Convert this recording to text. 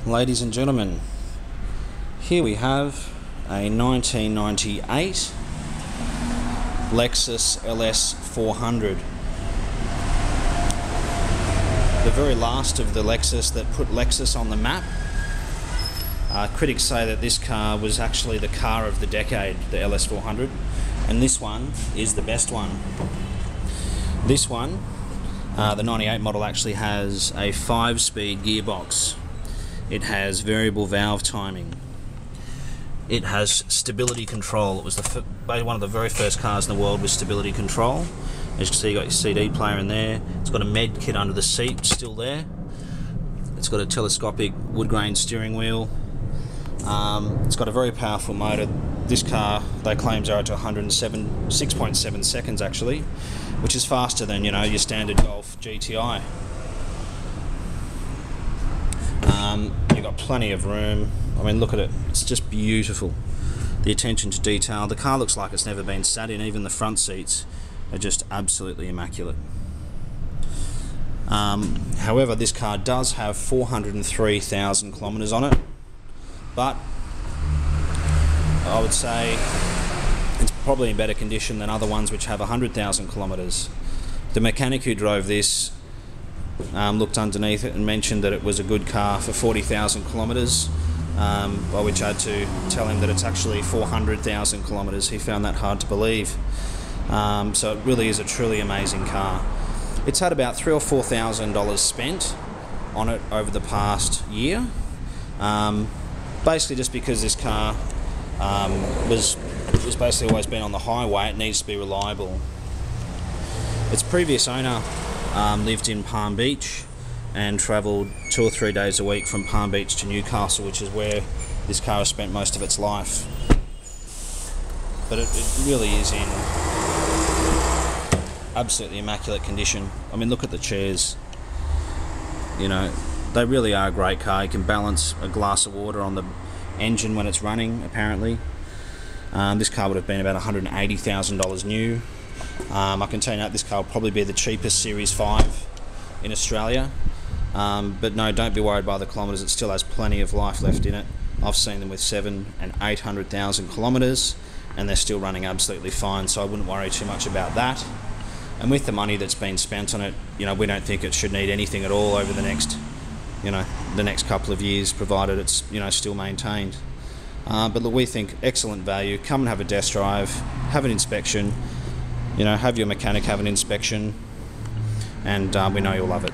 Ladies and gentlemen, here we have a 1998 Lexus LS 400. The very last of the Lexus that put Lexus on the map. Critics say that this car was actually the car of the decade, the LS 400, and this one is the best one. This one, the 98 model, actually has a 5-speed gearbox. It has variable valve timing. It has stability control. It was one of the very first cars in the world with stability control. As you can see, you got your CD player in there. It's got a med kit under the seat, still there. It's got a telescopic wood grain steering wheel. It's got a very powerful motor. This car, they claim, are up to 6.7 seconds actually, which is faster than, your standard Golf GTI. You've got plenty of room. I mean, look at it. It's just beautiful. The attention to detail. The car looks like it's never been sat in. Even the front seats are just absolutely immaculate. However, this car does have 403,000 kilometres on it, but I would say it's probably in better condition than other ones which have 100,000 kilometres. The mechanic who drove this looked underneath it and mentioned that it was a good car for 40,000 kilometres, by which I had to tell him that it's actually 400,000 kilometres. He found that hard to believe. So it really is a truly amazing car. It's had about $3,000 or $4,000 spent on it over the past year, basically just because this car was basically always been on the highway. It needs to be reliable. Its previous owner lived in Palm Beach and travelled 2 or 3 days a week from Palm Beach to Newcastle, which is where this car has spent most of its life. But it really is in absolutely immaculate condition. I mean, look at the chairs. They really are a great car. You can balance a glass of water on the engine when it's running, apparently. This car would have been about $180,000 new. I can tell you now, this car will probably be the cheapest Series 5 in Australia. But no, don't be worried by the kilometres. It still has plenty of life left in it. I've seen them with 700,000 and 800,000 kilometres, and they're still running absolutely fine, so I wouldn't worry too much about that. And with the money that's been spent on it, we don't think it should need anything at all over the next couple of years, provided it's, still maintained. But look, we think excellent value. Come and have a test drive, have an inspection, have your mechanic have an inspection, and we know you'll love it.